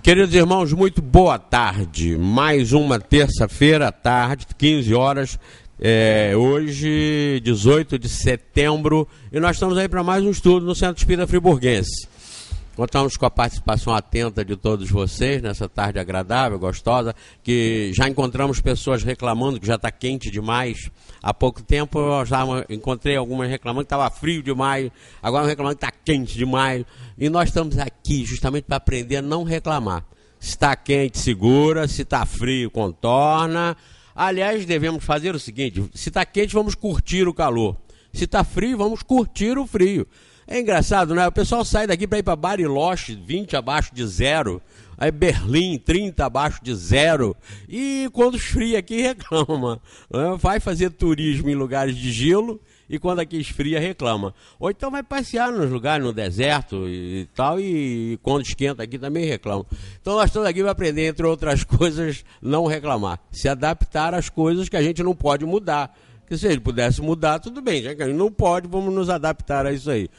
Queridos irmãos, muito boa tarde. Mais uma terça-feira à tarde, 15 horas, hoje, 18 de setembro, e nós estamos aí para mais um estudo no Centro Espírita Friburguense. Contamos com a participação atenta de todos vocês nessa tarde agradável, gostosa, que já encontramos pessoas reclamando que já está quente demais. Há pouco tempo eu já encontrei algumas reclamando que estava frio demais, agora reclamando que está quente demais. E nós estamos aqui justamente para aprender a não reclamar. Se está quente, segura, se está frio, contorna. Aliás, devemos fazer o seguinte, se está quente, vamos curtir o calor. Se está frio, vamos curtir o frio. É engraçado, né? O pessoal sai daqui para ir para Bariloche, 20 abaixo de zero. Aí Berlim, 30 abaixo de zero. E quando esfria aqui, reclama. Vai fazer turismo em lugares de gelo e quando aqui esfria, reclama. Ou então vai passear nos lugares, no deserto e tal, e quando esquenta aqui também reclama. Então nós estamos aqui para aprender, entre outras coisas, não reclamar. Se adaptar às coisas que a gente não pode mudar. Porque se ele pudesse mudar, tudo bem. Já que a gente não pode, vamos nos adaptar a isso aí.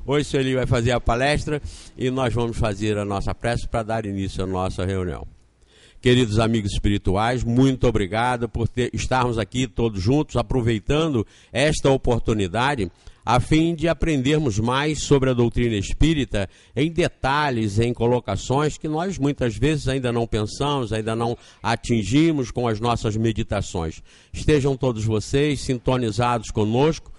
Hoje o senhor Eli vai fazer a palestra e nós vamos fazer a nossa prece para dar início à nossa reunião. Queridos amigos espirituais, muito obrigado por estarmos aqui todos juntos, aproveitando esta oportunidade a fim de aprendermos mais sobre a doutrina espírita em detalhes, em colocações que nós muitas vezes ainda não pensamos, ainda não atingimos com as nossas meditações. Estejam todos vocês sintonizados conosco,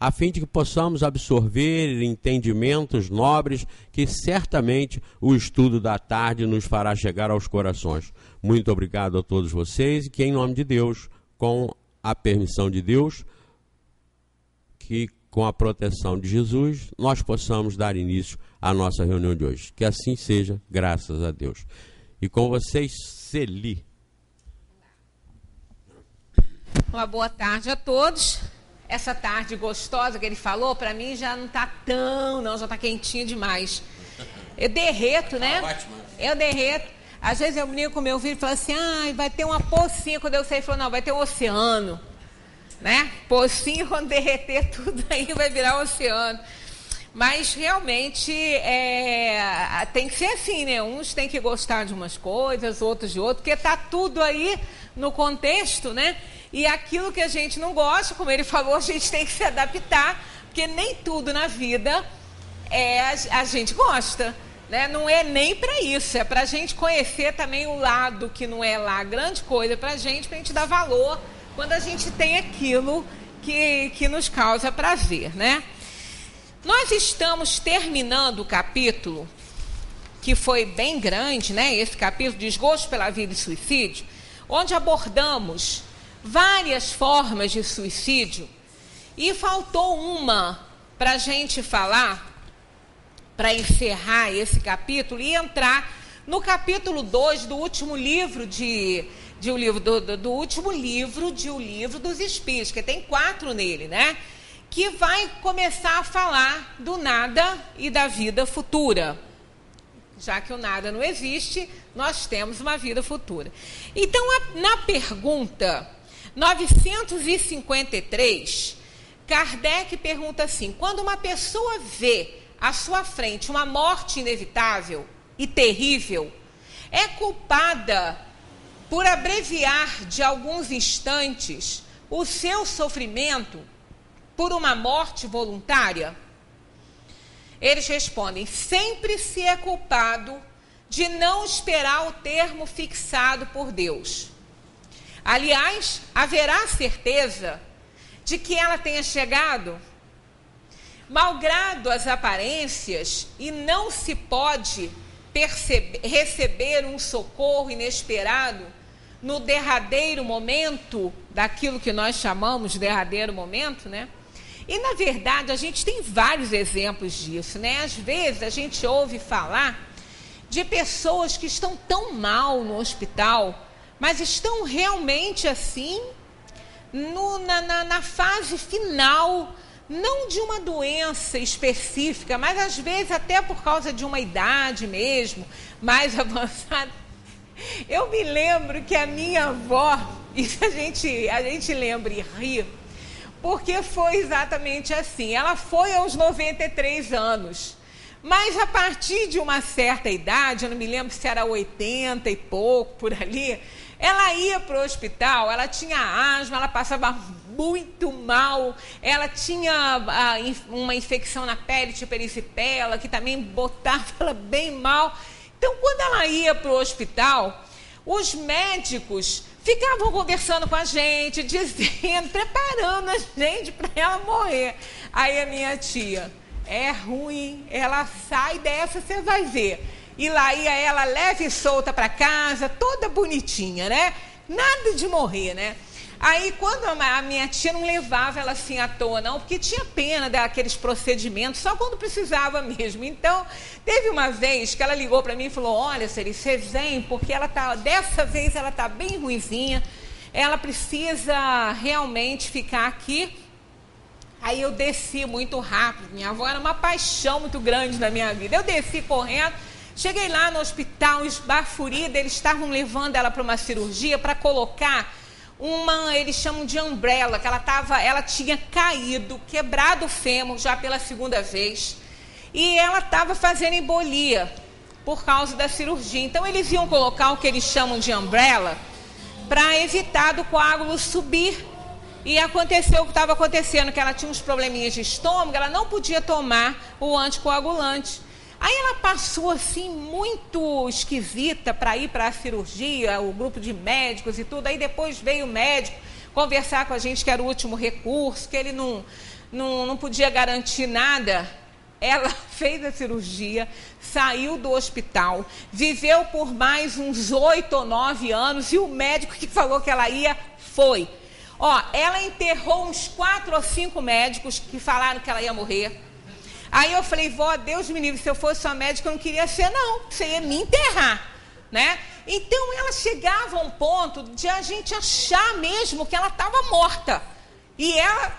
a fim de que possamos absorver entendimentos nobres que certamente o estudo da tarde nos fará chegar aos corações. Muito obrigado a todos vocês e que em nome de Deus, com a permissão de Deus, que com a proteção de Jesus, nós possamos dar início à nossa reunião de hoje. Que assim seja, graças a Deus. E com vocês, Celi. Uma boa tarde a todos. Essa tarde gostosa que ele falou, para mim já não está tão, não, já está quentinho demais. Eu derreto, né? Ótimo. Eu derreto. Às vezes eu brinco com meu filho e falo assim, vai ter uma pocinha. Quando eu sei, ele falou, não, vai ter um oceano. Né? Pocinho, quando derreter tudo aí, vai virar oceano. Mas realmente tem que ser assim, né? Uns têm que gostar de umas coisas, outros de outras, porque está tudo aí no contexto, né? E aquilo que a gente não gosta, como ele falou, a gente tem que se adaptar, porque nem tudo na vida a gente gosta, né? Não é nem para isso, é para a gente conhecer também o lado que não é lá grande coisa para a gente dar valor quando a gente tem aquilo que nos causa prazer, né? Nós estamos terminando o capítulo, que foi bem grande, né? Esse capítulo, Desgosto pela Vida e Suicídio, onde abordamos várias formas de suicídio, e faltou uma para a gente falar, para encerrar esse capítulo e entrar no capítulo 2 do último livro do último livro de O Livro dos Espíritos, que tem 4 nele, né? Que vai começar a falar do nada e da vida futura. Já que o nada não existe, nós temos uma vida futura. Então, na pergunta 953, Kardec pergunta assim: quando uma pessoa vê à sua frente uma morte inevitável e terrível, é culpada por abreviar de alguns instantes o seu sofrimento por uma morte voluntária? Eles respondem: sempre se é culpado de não esperar o termo fixado por Deus. Aliás, haverá certeza de que ela tenha chegado? Malgrado as aparências, e não se pode receber um socorro inesperado no derradeiro momento, daquilo que nós chamamos de derradeiro momento, né? E, na verdade, a gente tem vários exemplos disso, né? Às vezes, a gente ouve falar de pessoas que estão tão mal no hospital, mas estão realmente assim, na fase final, não de uma doença específica, mas às vezes até por causa de uma idade mesmo, mais avançada. Eu me lembro que a minha avó, isso a gente lembra e ri, porque foi exatamente assim. Ela foi aos 93 anos, Mas a partir de uma certa idade, eu não me lembro se era 80 e pouco, por ali, ela ia para o hospital, ela tinha asma, ela passava muito mal, ela tinha uma infecção na pele, tipo erisipela, que também botava ela bem mal. Então, quando ela ia para o hospital, os médicos ficavam conversando com a gente, dizendo, preparando a gente para ela morrer. Aí a minha tia, é ruim, ela sai dessa, você vai ver. E lá ia ela leve e solta para casa, toda bonitinha, né? Nada de morrer, né? Aí, quando a minha tia não levava ela assim à toa, não, porque tinha pena daqueles procedimentos, só quando precisava mesmo. Então, teve uma vez que ela ligou para mim e falou, olha, Celi, você vem, porque dessa vez ela está bem ruinzinha, ela precisa realmente ficar aqui. Aí eu desci muito rápido, minha avó era uma paixão muito grande na minha vida. Eu desci correndo, cheguei lá no hospital, esbaforida, eles estavam levando ela para uma cirurgia para colocar eles chamam de umbrella, que ela tinha caído, quebrado o fêmur já pela segunda vez, e ela estava fazendo embolia por causa da cirurgia. Então eles iam colocar o que eles chamam de umbrella para evitar do coágulo subir. E aconteceu o que estava acontecendo, que ela tinha uns probleminhas de estômago, ela não podia tomar o anticoagulante. Aí ela passou assim muito esquisita para ir para a cirurgia, o grupo de médicos e tudo. Aí depois veio o médico conversar com a gente que era o último recurso, que ele não podia garantir nada. Ela fez a cirurgia, saiu do hospital, viveu por mais uns 8 ou 9 anos e o médico que falou que ela ia foi. Ela enterrou uns 4 ou 5 médicos que falaram que ela ia morrer. Aí eu falei, vó, Deus me livre, se eu fosse sua médica, eu não queria ser, não. Você ia me enterrar, né? Então, ela chegava a um ponto de a gente achar mesmo que ela estava morta. E ela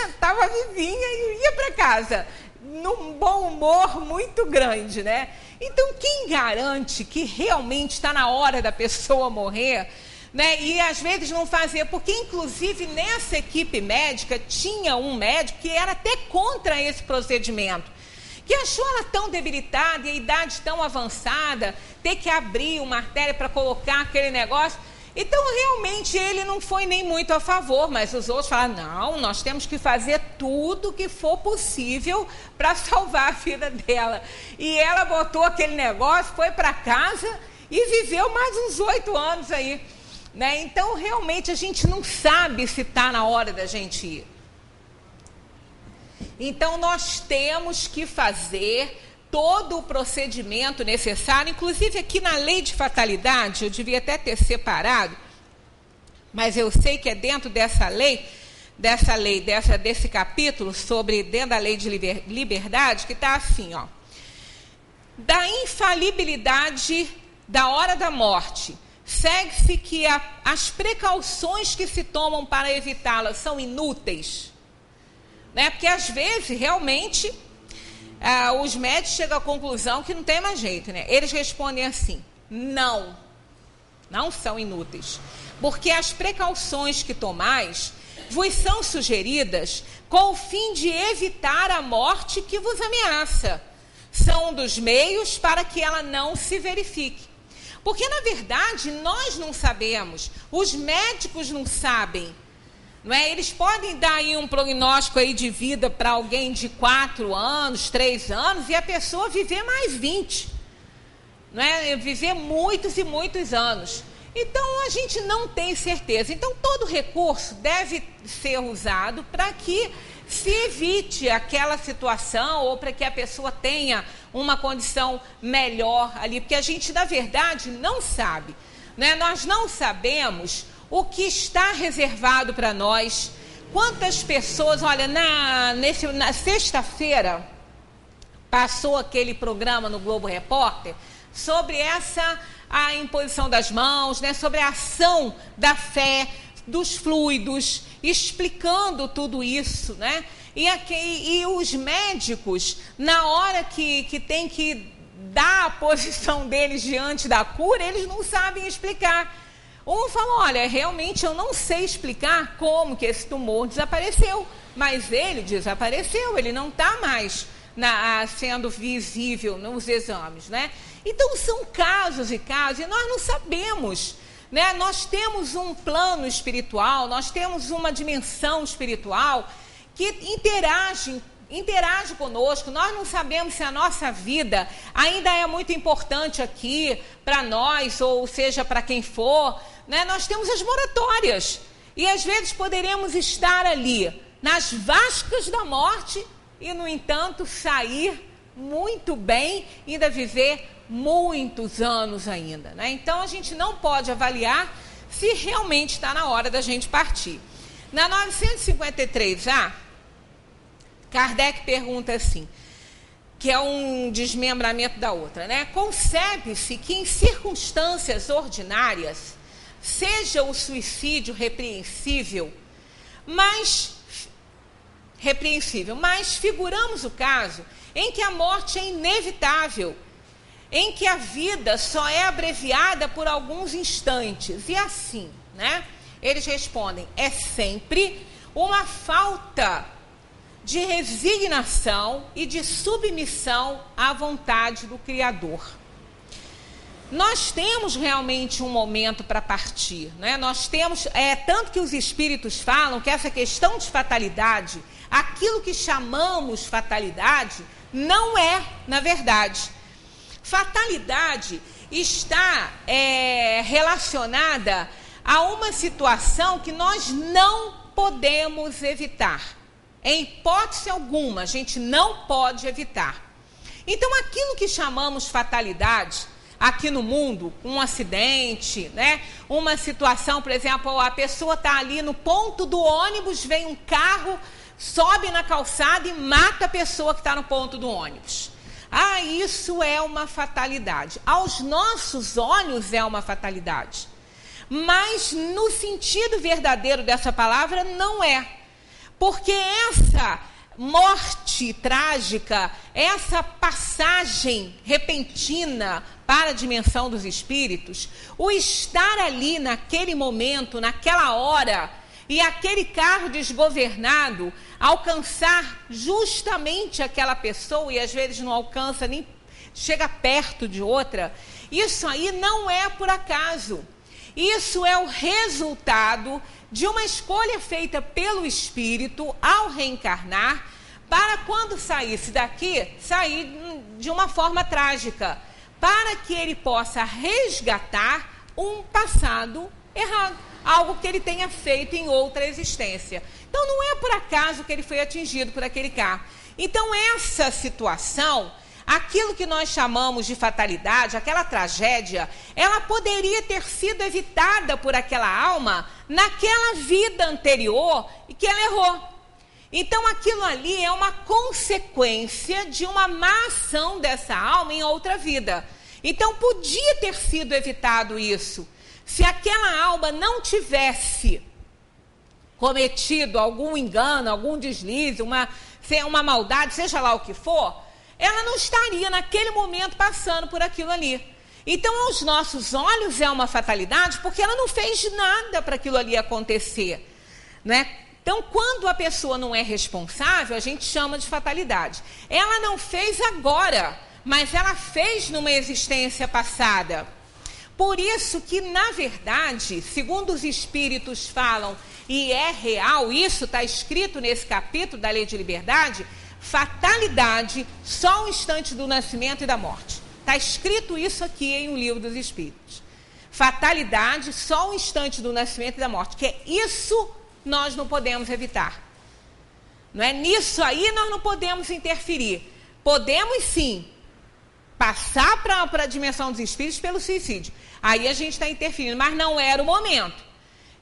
estava vivinha e ia para casa, num bom humor muito grande, né? Então, quem garante que realmente está na hora da pessoa morrer, né? E às vezes não fazer, porque inclusive nessa equipe médica tinha um médico que era até contra esse procedimento, que achou ela tão debilitada e a idade tão avançada, ter que abrir uma artéria para colocar aquele negócio. Então realmente ele não foi nem muito a favor, mas os outros falaram, não, nós temos que fazer tudo que for possível para salvar a vida dela. E ela botou aquele negócio, foi para casa e viveu mais uns 8 anos aí. Né? Então, realmente, a gente não sabe se está na hora da gente ir. Então, nós temos que fazer todo o procedimento necessário, inclusive aqui na lei de fatalidade, eu devia até ter separado, mas eu sei que é dentro desse capítulo, dentro da lei de liberdade, que está assim, da infalibilidade da hora da morte, segue-se que as precauções que se tomam para evitá-la são inúteis, né? Porque às vezes realmente os médicos chegam à conclusão que não tem mais jeito, né? Eles respondem assim, não são inúteis, porque as precauções que tomais vos são sugeridas com o fim de evitar a morte que vos ameaça, são dos meios para que ela não se verifique. Porque, na verdade, nós não sabemos, os médicos não sabem, não é? Eles podem dar aí um prognóstico aí de vida para alguém de 4 anos, 3 anos, e a pessoa viver mais 20, não é? Viver muitos e muitos anos. Então, a gente não tem certeza. Então, todo recurso deve ser usado para que se evite aquela situação ou para que a pessoa tenha uma condição melhor ali, porque a gente, na verdade, não sabe, né? Nós não sabemos o que está reservado para nós. Quantas pessoas, olha, na sexta-feira, passou aquele programa no Globo Repórter sobre a imposição das mãos, né? Sobre a ação da fé, dos fluidos, explicando tudo isso, né? E os médicos, na hora que tem que dar a posição deles diante da cura, eles não sabem explicar. Um fala, olha, realmente eu não sei explicar como que esse tumor desapareceu, mas ele desapareceu, ele não está mais sendo visível nos exames, né? Então, são casos e casos, e nós não sabemos, né? Nós temos um plano espiritual, nós temos uma dimensão espiritual que interage conosco. Nós não sabemos se a nossa vida ainda é muito importante aqui para nós, ou seja, para quem for, né? Nós temos as moratórias, e às vezes poderemos estar ali, nas vascas da morte, e, no entanto, sair muito bem, ainda viver muitos anos ainda, né? Então, a gente não pode avaliar se realmente está na hora da gente partir. Na 953A, Kardec pergunta assim, que é um desmembramento da outra, né? Concebe-se que em circunstâncias ordinárias seja o suicídio repreensível, mas figuramos o caso em que a morte é inevitável, em que a vida só é abreviada por alguns instantes. E assim, né? Eles respondem, é sempre uma falta de resignação e de submissão à vontade do Criador. Nós temos realmente um momento para partir, né? Nós temos, tanto que os espíritos falam que essa questão de fatalidade, aquilo que chamamos fatalidade, não é, na verdade. Fatalidade está relacionada a uma situação que nós não podemos evitar. Em hipótese alguma, a gente não pode evitar. Então, aquilo que chamamos fatalidade aqui no mundo, um acidente, né? Uma situação, por exemplo, a pessoa está ali no ponto do ônibus, vem um carro, sobe na calçada e mata a pessoa que está no ponto do ônibus. Ah, isso é uma fatalidade. Aos nossos olhos é uma fatalidade. Mas no sentido verdadeiro dessa palavra não é. Porque essa morte trágica, essa passagem repentina para a dimensão dos espíritos, o estar ali naquele momento, naquela hora, e aquele carro desgovernado alcançar justamente aquela pessoa, e às vezes não alcança nem chega perto de outra, isso aí não é por acaso. Isso é o resultado de uma escolha feita pelo espírito ao reencarnar, para quando saísse daqui, sair de uma forma trágica, para que ele possa resgatar um passado errado, algo que ele tenha feito em outra existência. Então, não é por acaso que ele foi atingido por aquele carro. Então, essa situação, aquilo que nós chamamos de fatalidade, aquela tragédia, ela poderia ter sido evitada por aquela alma naquela vida anterior e que ela errou. Então, aquilo ali é uma consequência de uma má ação dessa alma em outra vida. Então, podia ter sido evitado isso. Se aquela alma não tivesse cometido algum engano, algum deslize, uma maldade, seja lá o que for, ela não estaria naquele momento passando por aquilo ali. Então, aos nossos olhos é uma fatalidade, porque ela não fez nada para aquilo ali acontecer, né? Então, quando a pessoa não é responsável, a gente chama de fatalidade. Ela não fez agora, mas ela fez numa existência passada. Por isso que, na verdade, segundo os espíritos falam, e é real, isso está escrito nesse capítulo da Lei de Liberdade, fatalidade só um instante do nascimento e da morte. Está escrito isso aqui em O Livro dos Espíritos. Fatalidade só um instante do nascimento e da morte, que é isso nós não podemos evitar. Não é? Nisso aí nós não podemos interferir. Podemos sim passar para a dimensão dos espíritos pelo suicídio. Aí a gente está interferindo, mas não era o momento.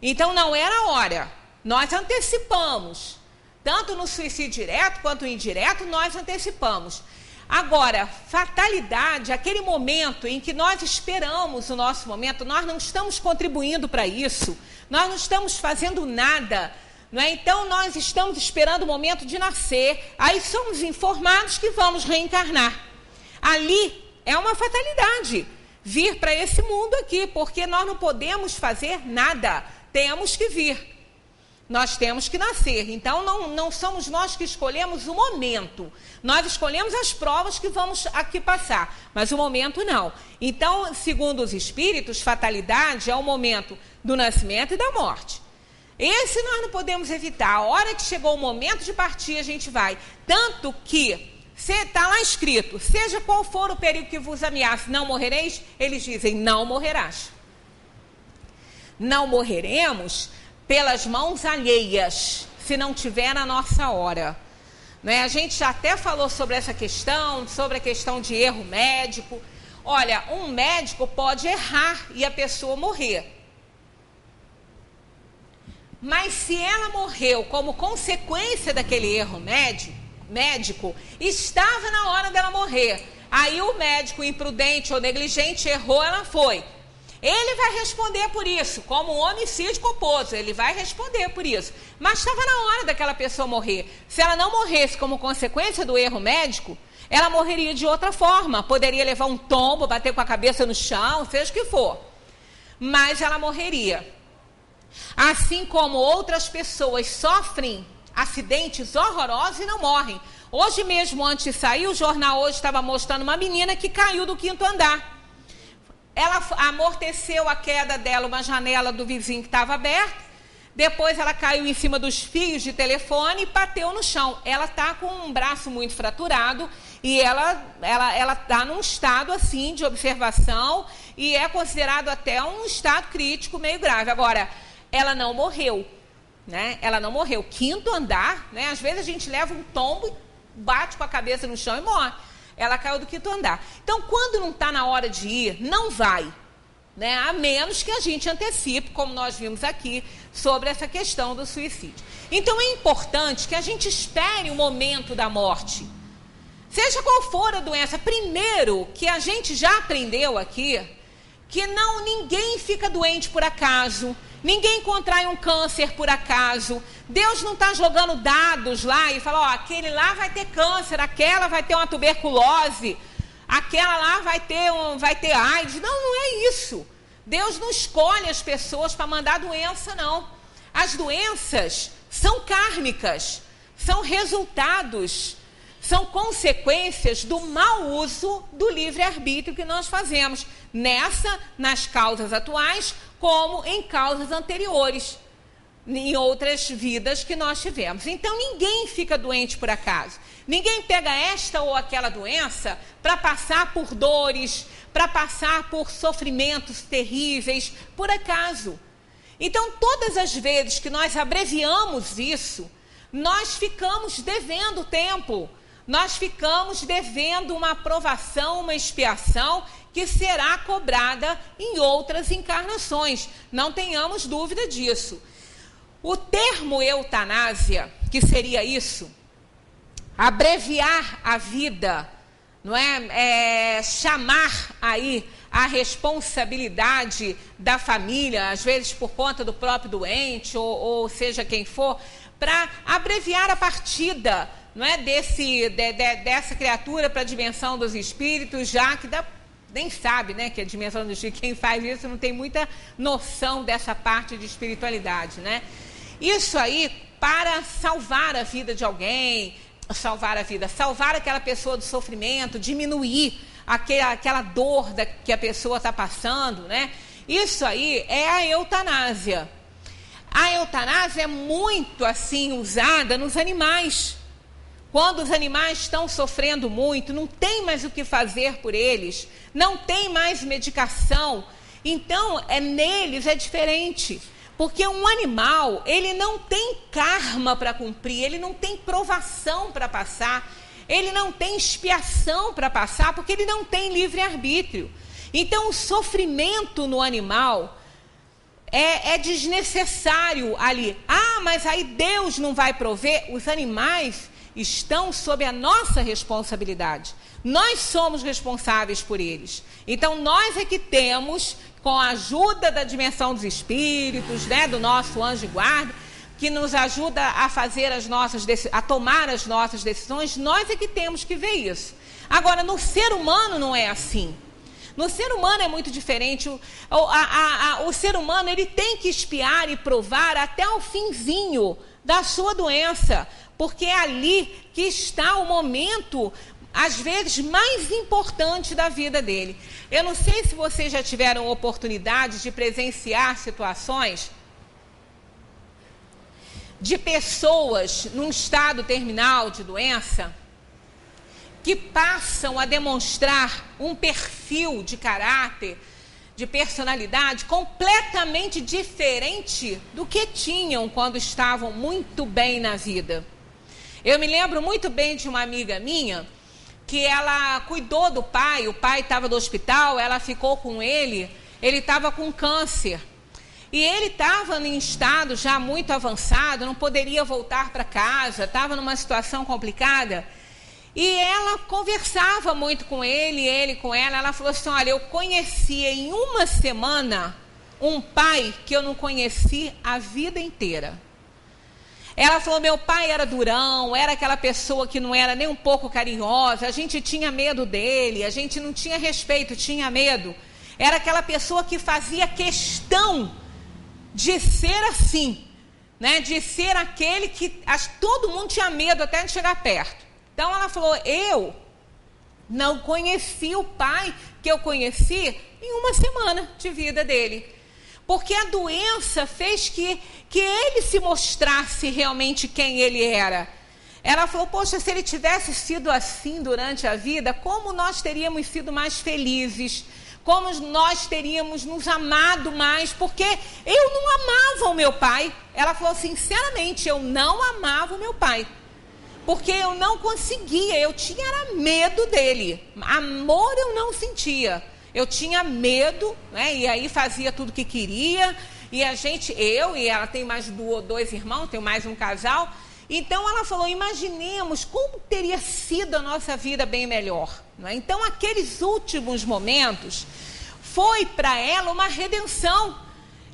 Então não era a hora. Nós antecipamos. Tanto no suicídio direto quanto indireto, nós antecipamos. Agora, fatalidade, aquele momento em que nós esperamos o nosso momento, nós não estamos contribuindo para isso, nós não estamos fazendo nada, não é? Então, nós estamos esperando o momento de nascer, aí somos informados que vamos reencarnar. Ali é uma fatalidade, vir para esse mundo aqui, porque nós não podemos fazer nada, temos que vir. Nós temos que nascer. Então, não somos nós que escolhemos o momento. Nós escolhemos as provas que vamos aqui passar, mas o momento não. Então, segundo os espíritos, fatalidade é o momento do nascimento e da morte. Esse nós não podemos evitar. A hora que chegou o momento de partir, a gente vai. Tanto que, está lá escrito, seja qual for o perigo que vos ameace, não morrereis, eles dizem, não morrerás. Não morreremos pelas mãos alheias, se não tiver na nossa hora. Né? A gente já até falou sobre essa questão, sobre a questão de erro médico. Olha, um médico pode errar e a pessoa morrer. Mas se ela morreu como consequência daquele erro médico, estava na hora dela morrer. Aí o médico imprudente ou negligente errou, ela foi. Ele vai responder por isso, como um homicídio culposo, ele vai responder por isso. Mas estava na hora daquela pessoa morrer. Se ela não morresse como consequência do erro médico, ela morreria de outra forma. Poderia levar um tombo, bater com a cabeça no chão, seja o que for. Mas ela morreria. Assim como outras pessoas sofrem acidentes horrorosos e não morrem. Hoje mesmo, antes de sair, o jornal hoje estava mostrando uma menina que caiu do 5º andar. Ela amorteceu a queda dela, uma janela do vizinho que estava aberta. Depois ela caiu em cima dos fios de telefone e bateu no chão. Ela está com um braço muito fraturado e ela está num estado assim de observação e é considerado até um estado crítico meio grave. Agora, ela não morreu, né? Ela não morreu. 5º andar, né? Às vezes a gente leva um tombo, bate com a cabeça no chão e morre. Ela caiu do 5º andar. Então, quando não está na hora de ir, não vai. Né? A menos que a gente antecipe, como nós vimos aqui, sobre essa questão do suicídio. Então, é importante que a gente espere o momento da morte. Seja qual for a doença. Primeiro, que a gente já aprendeu aqui, que ninguém fica doente por acaso. Ninguém contrai um câncer por acaso. Deus não está jogando dados lá e fala, ó, aquele lá vai ter câncer, aquela vai ter uma tuberculose, aquela lá vai ter AIDS. Não é isso. Deus não escolhe as pessoas para mandar doença, não. As doenças são kármicas, são resultados, são consequências do mau uso do livre-arbítrio que nós fazemos. Nas causas atuais, como em causas anteriores, em outras vidas que nós tivemos. Então, ninguém fica doente por acaso. Ninguém pega esta ou aquela doença para passar por dores, para passar por sofrimentos terríveis, por acaso. Então, todas as vezes que nós abreviamos isso, nós ficamos devendo tempo. Nós ficamos devendo uma aprovação, uma expiação que será cobrada em outras encarnações. Não tenhamos dúvida disso. O termo eutanásia, que seria isso, abreviar a vida, não é? Chamar aí a responsabilidade da família, às vezes por conta do próprio doente, ou seja quem for, para abreviar a partida, não é, dessa criatura para a dimensão dos espíritos, já que nem sabe, né, que a dimensão dos espíritos, quem faz isso não tem muita noção dessa parte de espiritualidade, né? Isso aí para salvar a vida de alguém, salvar aquela pessoa do sofrimento, diminuir aquela dor que a pessoa está passando, né? Isso aí é a eutanásia. A eutanásia é muito assim usada nos animais. Quando os animais estão sofrendo muito, não tem mais o que fazer por eles, não tem mais medicação, então neles é diferente. Porque um animal, ele não tem karma para cumprir, ele não tem provação para passar, ele não tem expiação para passar, porque ele não tem livre-arbítrio. Então, o sofrimento no animal é desnecessário ali. Ah, mas aí Deus não vai prover? Os animais estão sob a nossa responsabilidade. Nós somos responsáveis por eles. Então, nós é que temos, com a ajuda da dimensão dos espíritos, né, do nosso anjo de guarda, que nos ajuda a fazer a tomar as nossas decisões, nós é que temos que ver isso. Agora, no ser humano não é assim. No ser humano é muito diferente. O ser humano, ele tem que espiar e provar até o finzinho da sua doença, porque é ali que está o momento, às vezes, mais importante da vida dele. Eu não sei se vocês já tiveram oportunidade de presenciar situações de pessoas num estado terminal de doença que passam a demonstrar um perfil de caráter, de personalidade completamente diferente do que tinham quando estavam muito bem na vida. Eu me lembro muito bem de uma amiga minha que ela cuidou do pai, o pai estava no hospital, ela ficou com ele estava com câncer. E ele estava em estado já muito avançado, não poderia voltar para casa, estava numa situação complicada. E ela conversava muito com ele com ela. Ela falou assim, olha, eu conheci em uma semana um pai que eu não conheci a vida inteira. Ela falou, meu pai era durão, era aquela pessoa que não era nem um pouco carinhosa, a gente tinha medo dele, a gente não tinha respeito, tinha medo. Era aquela pessoa que fazia questão de ser assim, né? De ser aquele que todo mundo tinha medo até de chegar perto. Então ela falou, eu não conheci o pai que eu conheci em uma semana de vida dele. Porque a doença fez que ele se mostrasse realmente quem ele era. Ela falou, poxa, se ele tivesse sido assim durante a vida, como nós teríamos sido mais felizes, como nós teríamos nos amado mais, porque eu não amava o meu pai. Ela falou, sinceramente, eu não amava o meu pai. Porque eu não conseguia, eu tinha era medo dele. Amor eu não sentia. Eu tinha medo, né? E aí fazia tudo que queria. E eu e ela tem mais dois irmãos, tem mais um casal. Então ela falou, imaginemos como teria sido a nossa vida bem melhor. Não é? Então aqueles últimos momentos foi para ela uma redenção.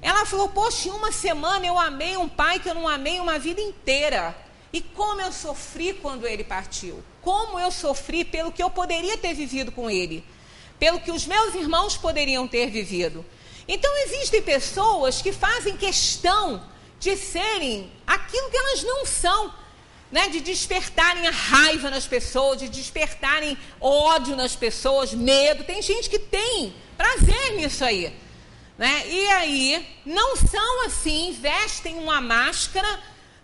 Ela falou, poxa, em uma semana eu amei um pai que eu não amei uma vida inteira. E como eu sofri quando ele partiu. Como eu sofri pelo que eu poderia ter vivido com ele. Pelo que os meus irmãos poderiam ter vivido. Então existem pessoas que fazem questão de serem aquilo que elas não são. Né? De despertarem a raiva nas pessoas, de despertarem ódio nas pessoas, medo. Tem gente que tem prazer nisso aí. Né? E aí não são assim, vestem uma máscara,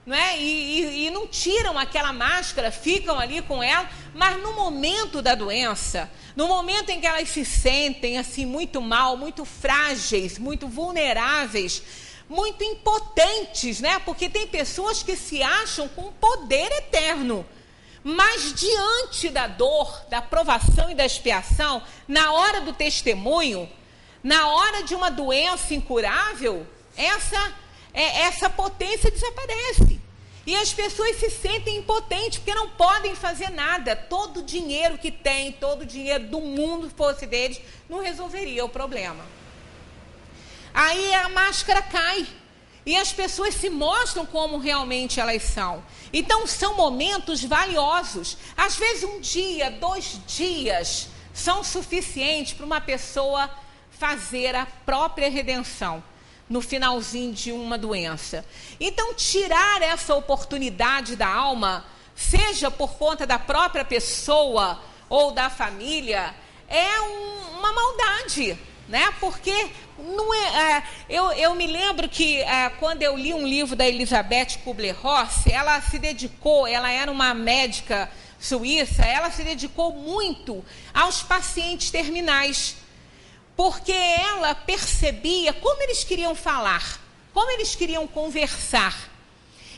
né? E não tiram aquela máscara, ficam ali com ela, mas no momento da doença, no momento em que elas se sentem assim muito mal, muito frágeis, muito vulneráveis, muito impotentes, né? Porque tem pessoas que se acham com poder eterno, mas diante da dor, da provação e da expiação, na hora do testemunho, na hora de uma doença incurável, essa potência desaparece. E as pessoas se sentem impotentes, porque não podem fazer nada. Todo o dinheiro que tem, todo o dinheiro do mundo fosse deles, não resolveria o problema. Aí a máscara cai. E as pessoas se mostram como realmente elas são. Então são momentos valiosos. Às vezes 1 dia, 2 dias são suficientes para uma pessoa fazer a própria redenção no finalzinho de uma doença. Então, tirar essa oportunidade da alma, seja por conta da própria pessoa ou da família, é uma maldade, né? Porque não eu me lembro que quando eu li um livro da Elisabeth Kubler-Ross, ela se dedicou, ela era uma médica suíça, ela se dedicou muito aos pacientes terminais. Porque ela percebia como eles queriam falar, como eles queriam conversar.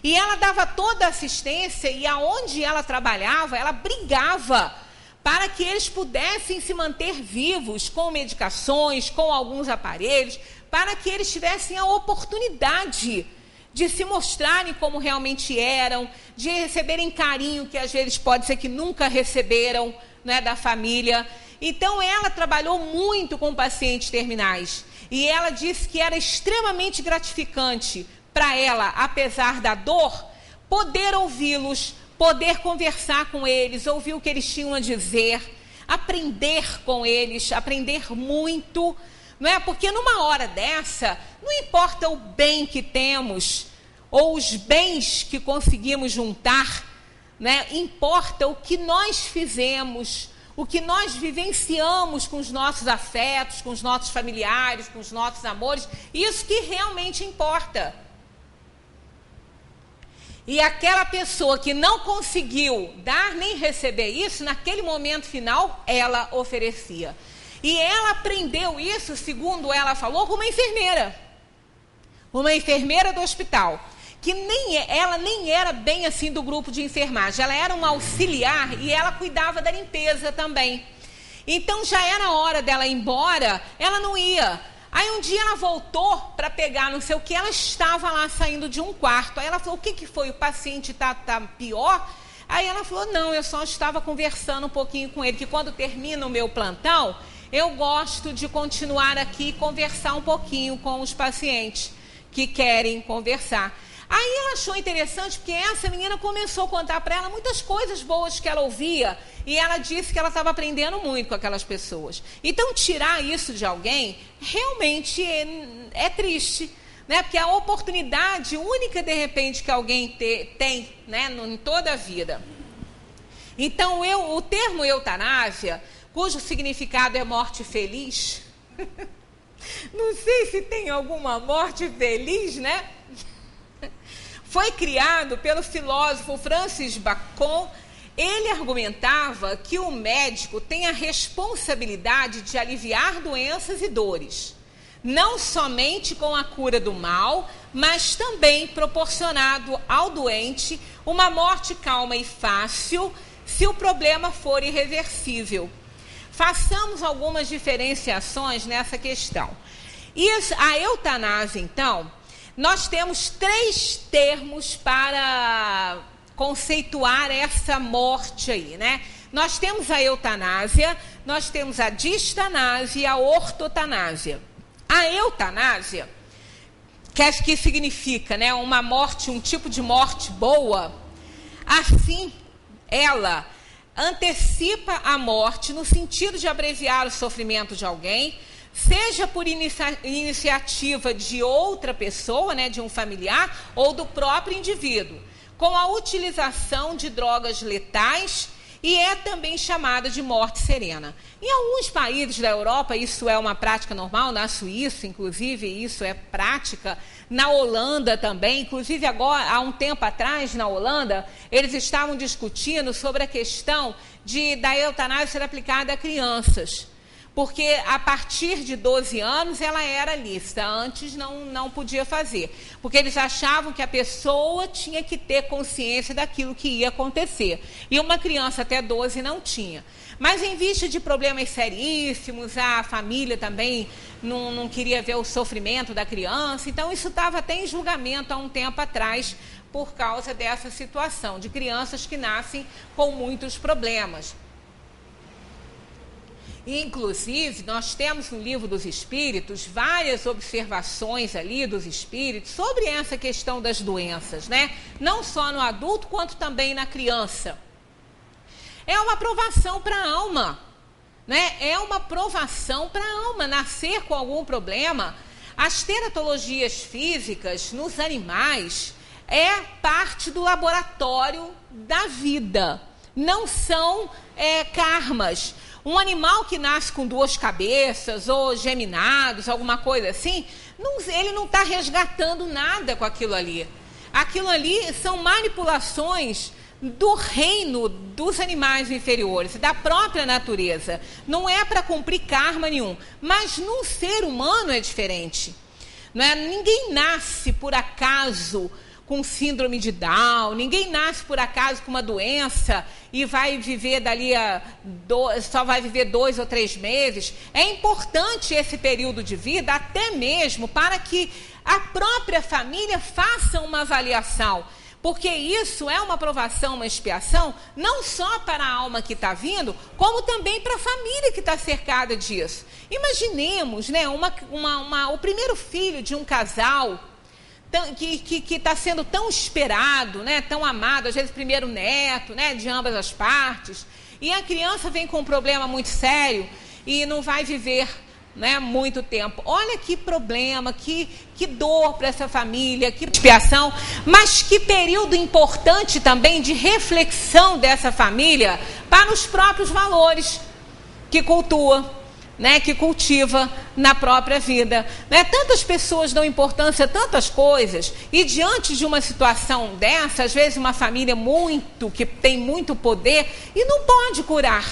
E ela dava toda a assistência e aonde ela trabalhava, ela brigava para que eles pudessem se manter vivos com medicações, com alguns aparelhos, para que eles tivessem a oportunidade de se mostrarem como realmente eram, de receberem carinho que às vezes pode ser que nunca receberam, né, da família. Então ela trabalhou muito com pacientes terminais e ela disse que era extremamente gratificante para ela, apesar da dor, poder ouvi-los, poder conversar com eles, ouvir o que eles tinham a dizer, aprender com eles, aprender muito, não é? Porque numa hora dessa, não importa o bem que temos ou os bens que conseguimos juntar, né? Importa o que nós fizemos, o que nós vivenciamos com os nossos afetos, com os nossos familiares, com os nossos amores, isso que realmente importa. E aquela pessoa que não conseguiu dar nem receber isso, naquele momento final, ela oferecia. E ela aprendeu isso, segundo ela falou, com uma enfermeira do hospital, que ela nem era bem assim do grupo de enfermagem, ela era uma auxiliar e ela cuidava da limpeza também. Então já era hora dela ir embora, ela não ia. Aí um dia ela voltou para pegar não sei o que, ela estava lá saindo de um quarto. Aí ela falou, o que foi? O paciente tá pior? Aí ela falou, não, eu só estava conversando um pouquinho com ele, que quando termina o meu plantão, eu gosto de continuar aqui e conversar um pouquinho com os pacientes que querem conversar. Aí ela achou interessante, porque essa menina começou a contar para ela muitas coisas boas que ela ouvia, e ela disse que ela estava aprendendo muito com aquelas pessoas. Então, tirar isso de alguém, realmente é triste, né? Porque a oportunidade única, de repente, que alguém tem, né, em toda a vida. Então, o termo eutanásia, cujo significado é morte feliz, não sei se tem alguma morte feliz, né? Foi criado pelo filósofo Francis Bacon. Ele argumentava que o médico tem a responsabilidade de aliviar doenças e dores, não somente com a cura do mal, mas também proporcionado ao doente uma morte calma e fácil, se o problema for irreversível. Façamos algumas diferenciações nessa questão. E a eutanásia, então, nós temos 3 termos para conceituar essa morte aí, né? Nós temos a eutanásia, nós temos a distanásia e a ortotanásia. A eutanásia, que significa, né, uma morte, um tipo de morte boa, assim, ela antecipa a morte no sentido de abreviar o sofrimento de alguém, seja por iniciativa de outra pessoa, né, de um familiar, ou do próprio indivíduo, com a utilização de drogas letais, e é também chamada de morte serena. Em alguns países da Europa, isso é uma prática normal, na Suíça, inclusive, isso é prática, na Holanda também, inclusive agora, há um tempo atrás, na Holanda, eles estavam discutindo sobre a questão da eutanásia ser aplicada a crianças, porque a partir de 12 anos ela era lícita, antes não podia fazer, porque eles achavam que a pessoa tinha que ter consciência daquilo que ia acontecer, e uma criança até 12 não tinha. Mas em vista de problemas seríssimos, a família também não queria ver o sofrimento da criança, então isso estava até em julgamento há um tempo atrás, por causa dessa situação, de crianças que nascem com muitos problemas. Inclusive, nós temos no Livro dos Espíritos várias observações ali dos espíritos sobre essa questão das doenças, né? Não só no adulto, quanto também na criança. É uma provação para a alma, né? É uma provação para a alma nascer com algum problema. As teratologias físicas nos animais é parte do laboratório da vida, não são karmas. Um animal que nasce com 2 cabeças ou geminados, alguma coisa assim, ele não está resgatando nada com aquilo ali. Aquilo ali são manipulações do reino dos animais inferiores, da própria natureza. Não é para cumprir karma nenhum. Mas num ser humano é diferente. Não é? Ninguém nasce por acaso com síndrome de Down, ninguém nasce por acaso com uma doença e vai viver só vai viver 2 ou 3 meses. É importante esse período de vida, até mesmo para que a própria família faça uma avaliação, porque isso é uma provação, uma expiação, não só para a alma que está vindo, como também para a família que está cercada disso. Imaginemos, né, o primeiro filho de um casal, que está sendo tão esperado, né, tão amado, às vezes primeiro neto, né, de ambas as partes, E a criança vem com um problema muito sério e não vai viver, né, muito tempo. Olha que problema, que dor para essa família, que expiação, mas que período importante também de reflexão dessa família para os próprios valores que cultua, né, que cultiva na própria vida. Né? Tantas pessoas dão importância a tantas coisas, e diante de uma situação dessa, às vezes uma família que tem muito poder e não pode curar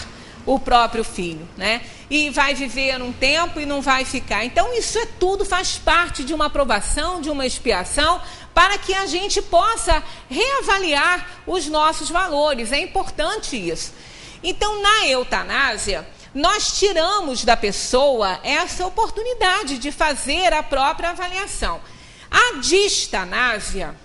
o próprio filho, né? E vai viver um tempo e não vai ficar. Então isso tudo faz parte de uma aprovação, de uma expiação, para que a gente possa reavaliar os nossos valores. É importante isso. Então, na eutanásia, nós tiramos da pessoa essa oportunidade de fazer a própria avaliação. A distanásia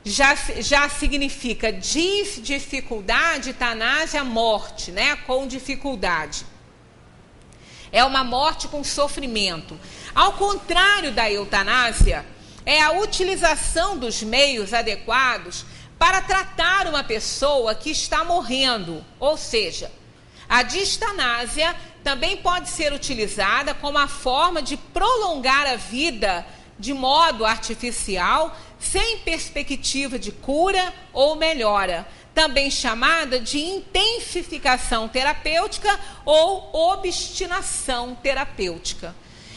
já significa dificuldade, tanásia, morte, né? Com dificuldade. É uma morte com sofrimento. Ao contrário da eutanásia, é a utilização dos meios adequados para tratar uma pessoa que está morrendo. Ou seja, a distanásia também pode ser utilizada como a forma de prolongar a vida de modo artificial, sem perspectiva de cura ou melhora, também chamada de intensificação terapêutica ou obstinação terapêutica.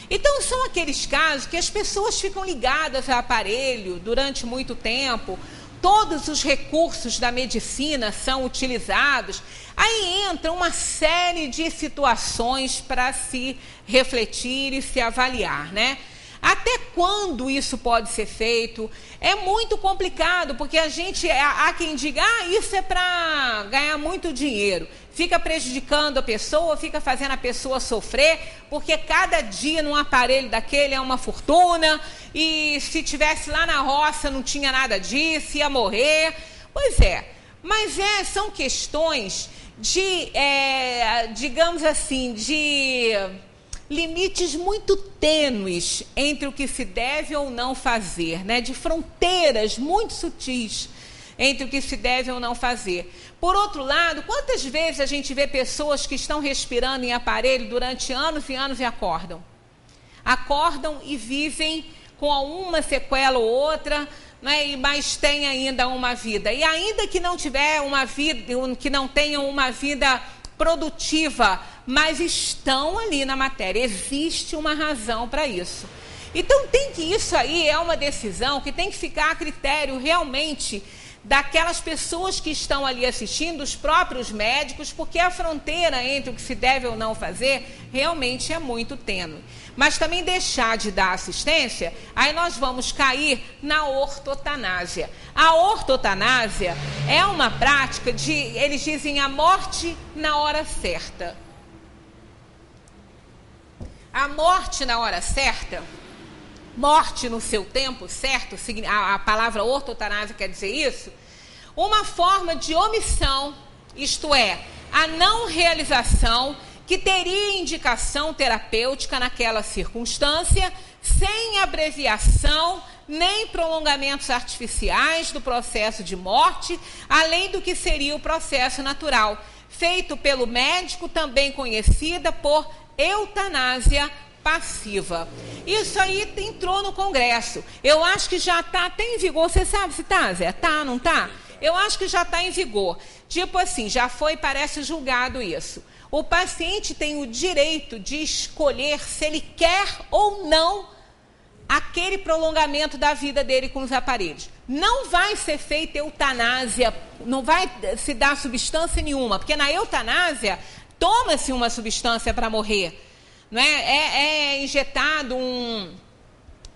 Então, são aqueles casos que as pessoas ficam ligadas ao aparelho durante muito tempo, todos os recursos da medicina são utilizados, aí entra uma série de situações para se refletir e se avaliar, né? Até quando isso pode ser feito? É muito complicado, porque há quem diga, isso é para ganhar muito dinheiro. Fica prejudicando a pessoa, fica fazendo a pessoa sofrer, porque cada dia num aparelho daquele é uma fortuna, e se tivesse lá na roça não tinha nada disso, ia morrer. Pois é, mas são questões de, digamos assim, de limites muito tênues entre o que se deve ou não fazer, né? De fronteiras muito sutis entre o que se deve ou não fazer. Por outro lado, quantas vezes a gente vê pessoas que estão respirando em aparelho durante anos e anos e acordam? Acordam e vivem com uma sequela ou outra, né? Mas tem ainda uma vida. E ainda que não tiver uma vida, que não tenham uma vida produtiva, mas estão ali na matéria. Existe uma razão para isso. Então isso aí é uma decisão que tem que ficar a critério realmente daquelas pessoas que estão ali assistindo, os próprios médicos, porque a fronteira entre o que se deve ou não fazer realmente é muito tênue. Mas também deixar de dar assistência, aí nós vamos cair na ortotanásia. A ortotanásia é uma prática eles dizem, a morte na hora certa. A morte na hora certa, morte no seu tempo certo, a palavra ortotanásia quer dizer isso, uma forma de omissão, isto é, a não realização que teria indicação terapêutica naquela circunstância, sem abreviação nem prolongamentos artificiais do processo de morte, além do que seria o processo natural, feito pelo médico, também conhecida por eutanásia passiva. Isso aí entrou no Congresso. Eu acho que já está até em vigor. Você sabe se está, Zé? Tá, não está? Eu acho que já está em vigor. Tipo assim, já foi, parece, julgado isso. O paciente tem o direito de escolher se ele quer ou não aquele prolongamento da vida dele com os aparelhos. Não vai ser feita eutanásia, não vai se dar substância nenhuma, porque na eutanásia toma-se uma substância para morrer. Não é injetado